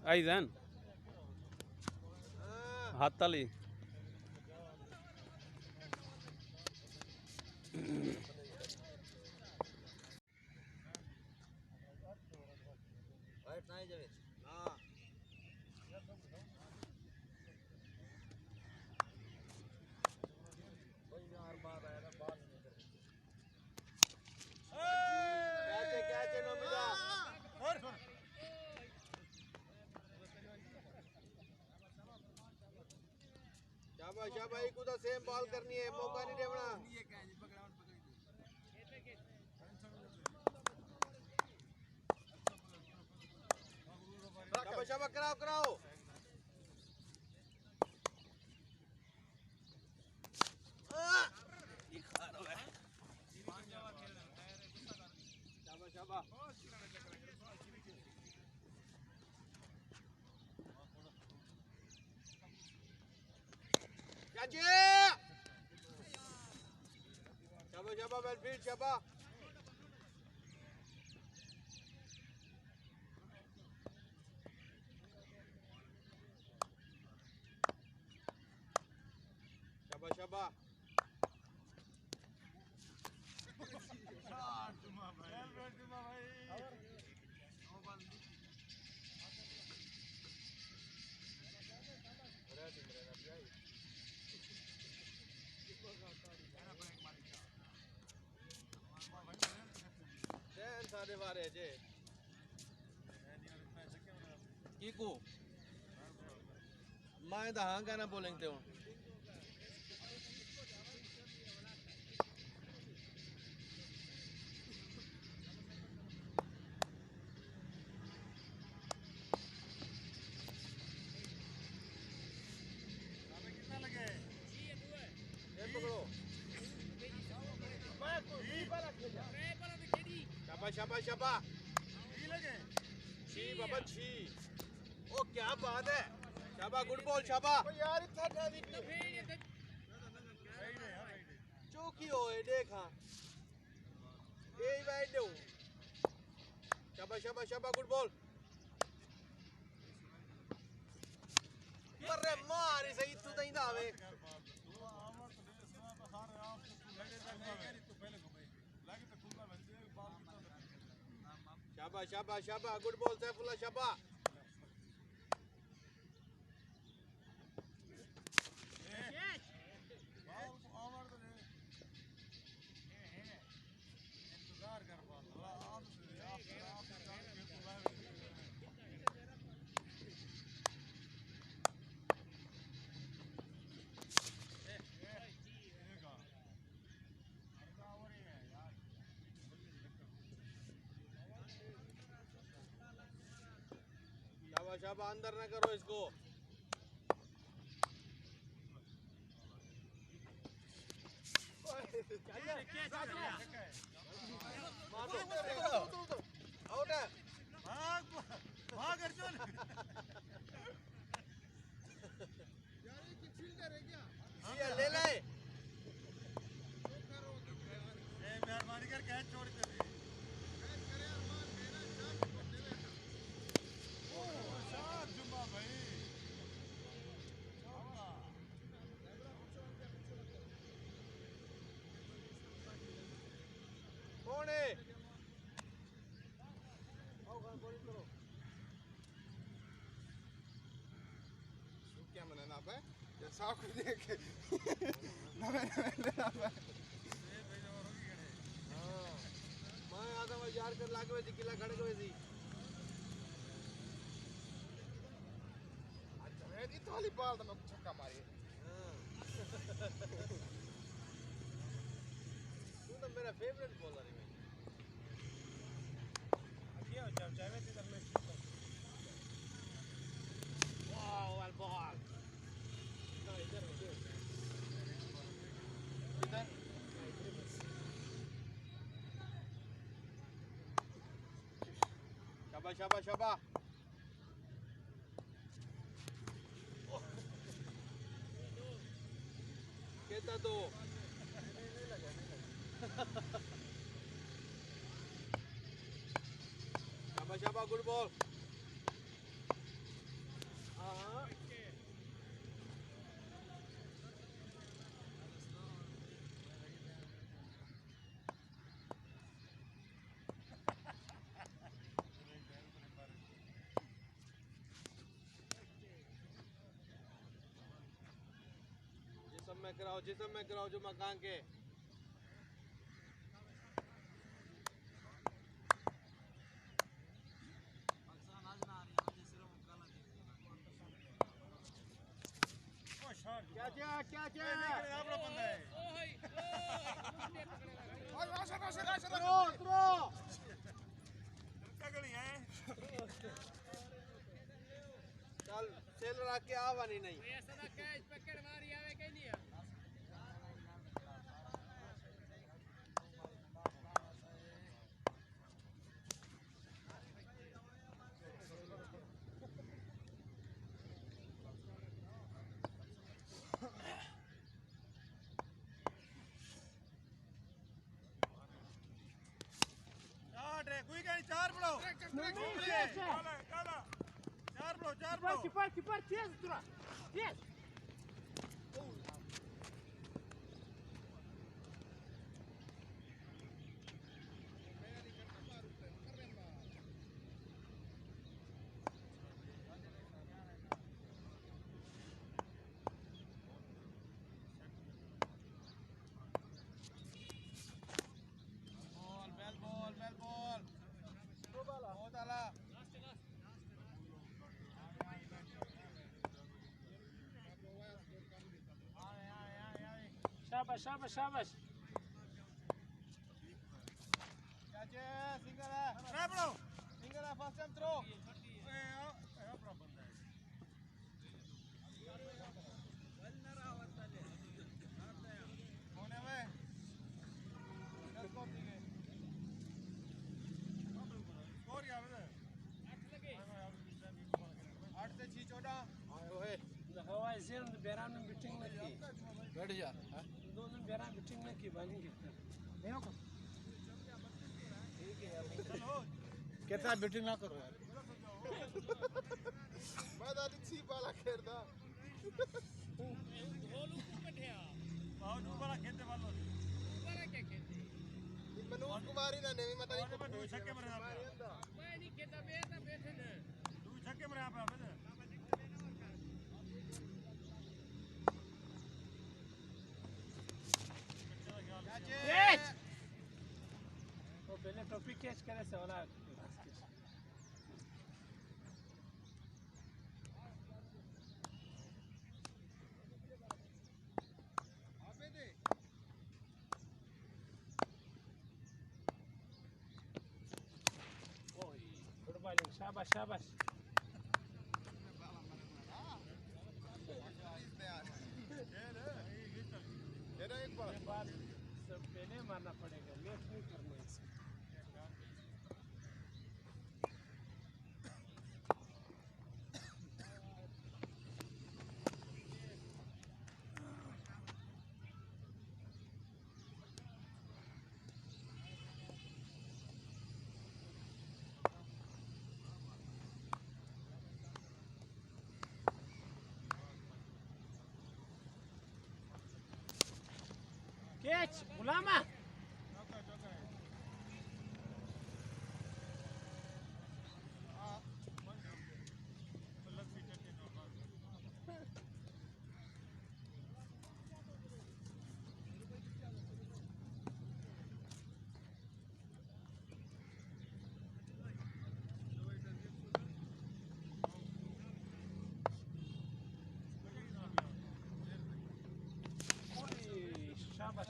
Aizan, Hatali. Right नहीं जावे हां कोई यार बात आया ना बात नहीं कर कैचे नोमिदा और शाबाश शाबाश एक उदा सेम बॉल करनी है मौका नहीं देवना शाबाश शाबाश कराओ कराओ शाबाश शाबाश कैचे शाबाश शाबाश वेलफील्ड शाबाश शाबाश शाबाश साढ़े बारह जे कीकू मैं तो हाँ कहना बोलेंगे हूँ शाबाश शाबाश शाबाश छी बाबा छी ओ क्या बात है शाबाश गुड बॉल शाबाश यार इतना चौकी हो देखा यही बैठ दो शाबाश शाबाश शाबाश गुड बॉल मरे मारी सही तू नहीं दावे शाबाश शाबाश शाबाश गुड बॉल सैफुल्लाह शाबाश शाबाश शाबाश अंदर ना करो इसको आउट है भाग भाग अर्जुन यार ये फील्डर है क्या ये ले ले ए मेहरबानी कर कैच छोड़ दे कैच करे अरमान मेरा चांस को दे लेना ओ शाबाश जुम्मा भाई कौन है आओ घर बॉलिंग करो क्या मनाना आप है ये साफ देख नवे नवे लेना है हां मैं आधा मैं यार कर लागे वैसी किला खड़े के वैसी अच्छा मैं दी तो वाली बॉल तो मैं छक्का मारी हां तू तो मेरा फेवरेट बॉलर है अच्छा जब चाहे थे तब मैं वाओ वाल बॉल ना इधर इधर शाबाश शाबाश शाबाश कहता तो शाबाश शाबाश गुड बॉल कराओ जिसम में कराओ जो मकान के क्या आपला बंदा है चल सेल रख के आवानी नहीं कोई कहीं चार पड़ो चार पड़ो Кипар, тез тура, тез. ball बहुत आला शाबाश चाचे सिंगल है सिंगल है फर्स्ट टाइम थ्रो होने में 10 स्कोर दिए स्कोर क्या है 8 से 6 14 आयो है हवा ज़ेन बेरान मीटिंग में की बैठ जा दोनों बेरान मीटिंग में की बानी की देखो ठीक है चलो कितना बैटिंग ना करो यार मैं दादी सी वाला खेलदा होलू को कठिया बहुत ऊपर खेलते वालों ऊपर क्या खेलते मनोज कुमारी ना नेवी मत नहीं दो छक्के मारे आप मैं नहीं खेलता बेटा बैठे ने दो छक्के मारे आप कैच वो पहले टॉपिक कैच करे से वाला शाबाश तेरा एक बार सब पहले मारना पड़ेगा लेट नहीं करना इसे कैच गुलामा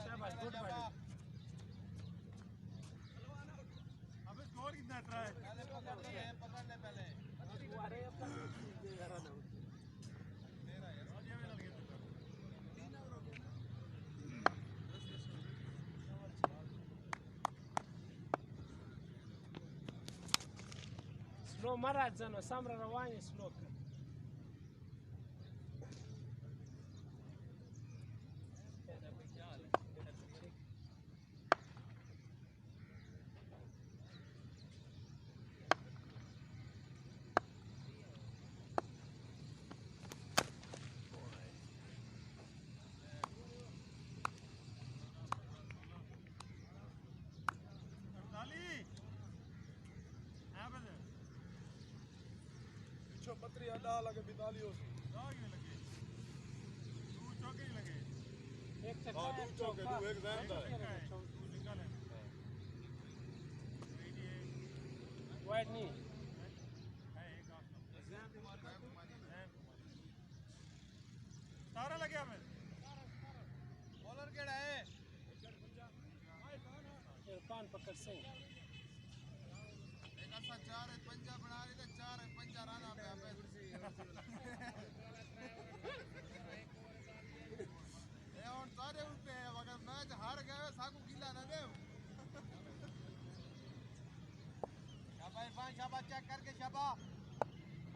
शाबाश गुड बॉल अबे स्कोर कितना है पहले पकड़ ले पहले अरे अपन स्लो मरात जानो सामरा रवानी स्लो कर पत्री अड्डा लगे बितालियो लगे तू चौके लगे एक हाँ, चक्का दू एक चौके, चौका दू एक ज़ान दा। वाइड नहीं तारा लगे हमें बॉलर केड़ा है इरफान पकड़ सिंह एक ऐसा चार है पंजा बना रही थे चार है पंजा राना पे अबे ए और सारे उल्टे हैं अगर मैच हार गए साकू गिला ना दे शाबाश इरफान शाबाश चेक करके शाबाश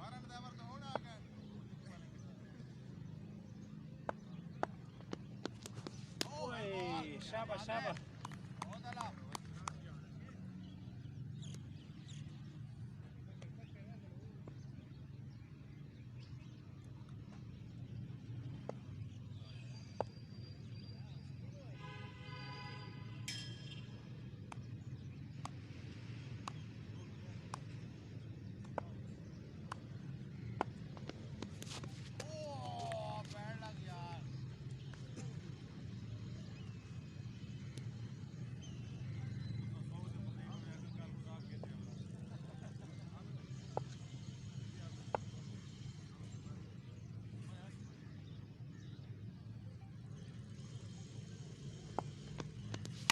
मारन देवर तो होना आ गए ओए शाबाश शाबाश बहुत अला ओ बैड लग यार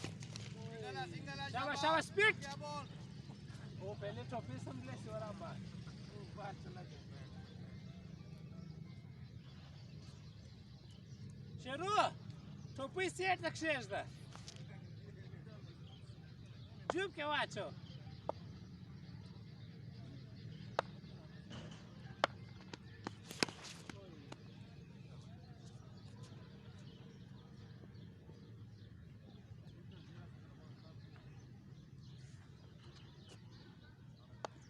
सिंगल है शाबाश शाबाश स्पीड क्या बॉल वो पहले टोपी संभले से और बाहर चला गया शेरू टोपी सेट रखिएस दा जुब के वाचो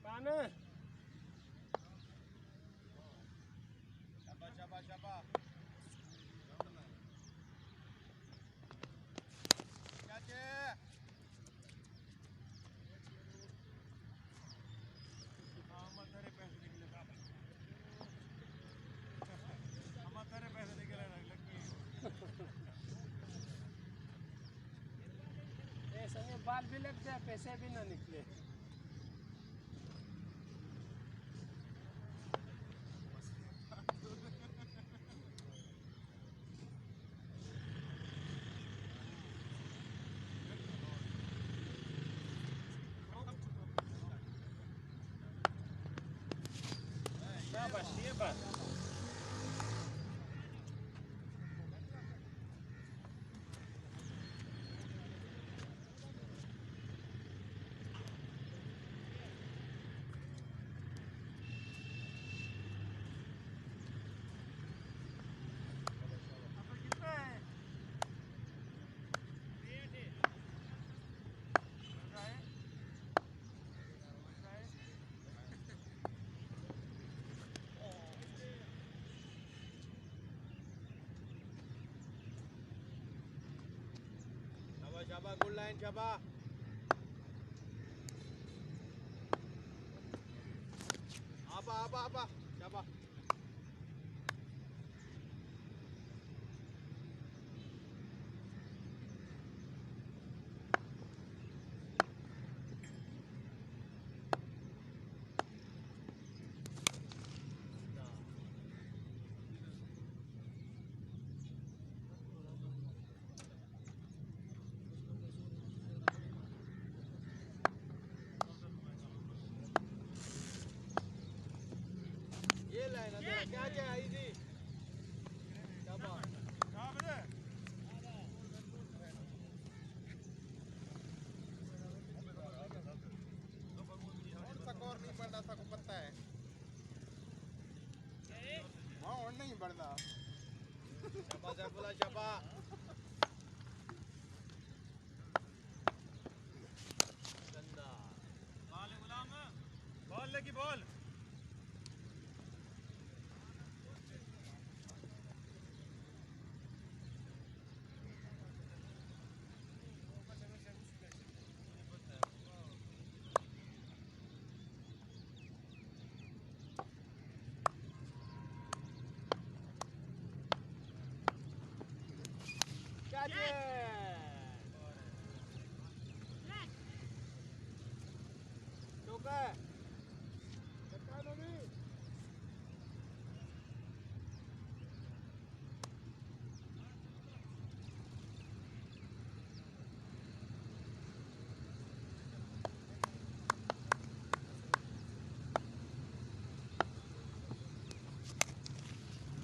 पाना शाबाश शाबाश शाबाश कैचे हम तेरे पैसे निकले हम तेरे पैसे निकले लगी ऐसा नहीं बाल भी लग जाए पैसे भी ना निकले शाबाश ये बात शाबाश शाबाश गुड लाइन शाबाश आबा आबा आबा शाबाश ये लाइन है क्या क्या आई थी शाबाश कहाँ पे कौन सा कौर नहीं बढ़ना था को पता है वहाँ और नहीं बढ़ना शाबाश बोला शाबाश गंदा बॉल गुलाम बॉल लगी बॉल चौका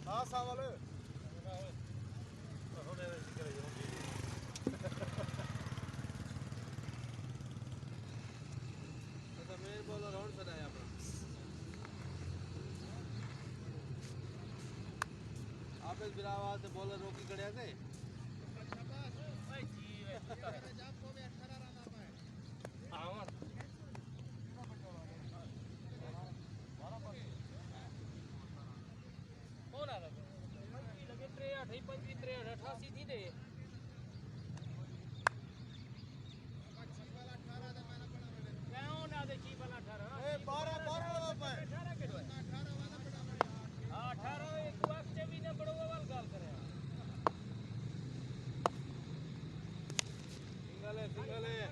हाँ सावल मेन बॉलर और सदाया अपना आप इस बिरावा से बॉलर रोकी खड़े थे सिंगल है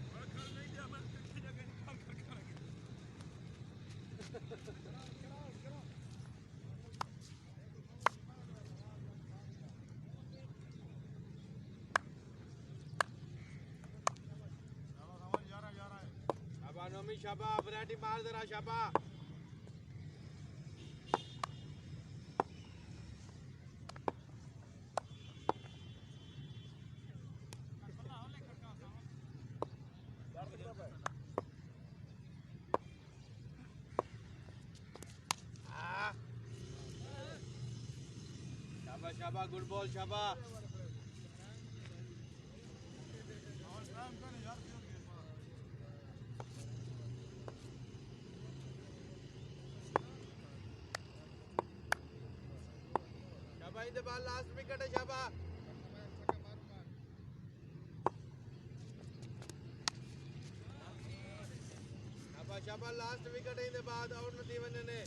शाबा नोमी शाबा वैरायटी मार जरा शाबा शाबा शाबा गुड बॉल शाबा शाबा in the ball last wicket है शाबा शाबा शाबा लास्ट विकेट है इन द बाद आउट नहीं बनने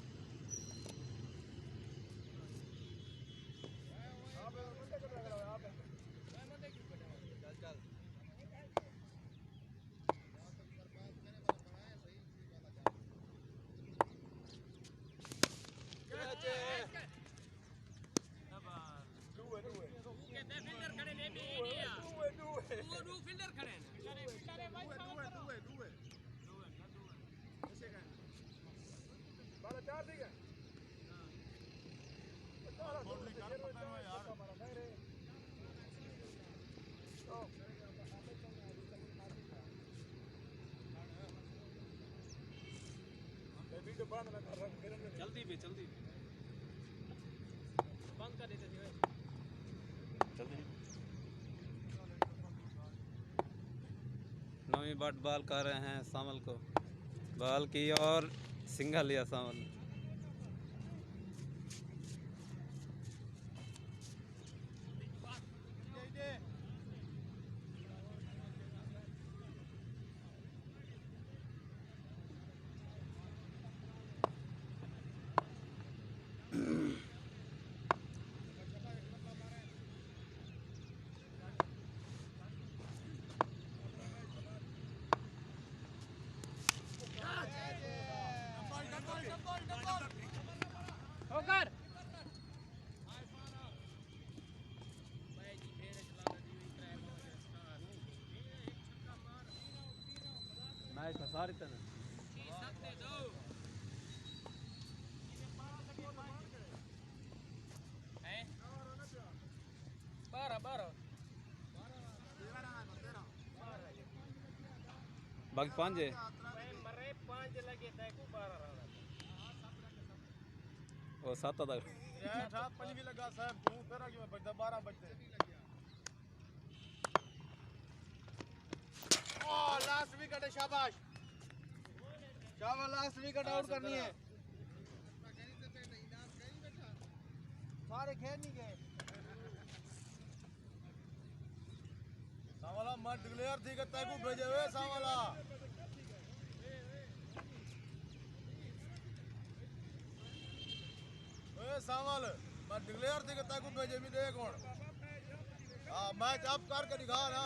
जल्दी भी बंद कर देते थे जल्दी नवी बट बॉल कर रहे हैं सामल को बॉल की और सिंगल लिया सामल होकर मैच सारी तरह बाकी 5 है मरे 5 लगे थे को 12 रहा और 7 तक यार साथ पली भी लगा साहब तू तेरा क्यों बजदा 12 बजते ओ लास्ट विकेट है शाबाश शाबाश लास्ट विकेट आउट करनी है सारे खेल नहीं गए सावला मत डिक्लेयर थी कि तैको भेजे हुए सावला ए सावल मत डिक्लेयर थी कि तैको भेजे भी देख कौन हाँ मैच अब करके दिखा ना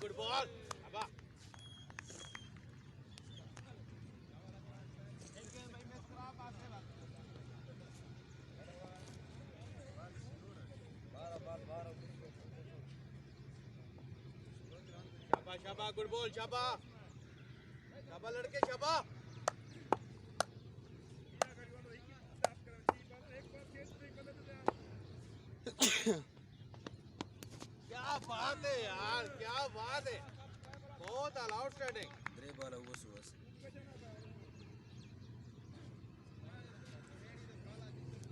गुड बॉल शाबा गुड बॉल शाबा शाबा लड़के शाबा क्या बात है यार क्या बात है बहुत आउटस्टैंडिंग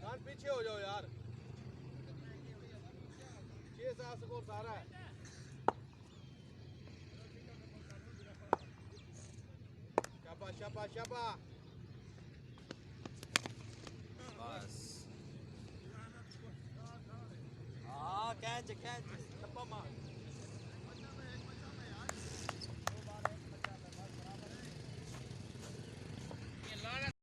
यार पीछे हो जाओ यार 6-7 स्कोर सारा है शाबा शाबा शाबा बस हाँ कैच टप्पा मार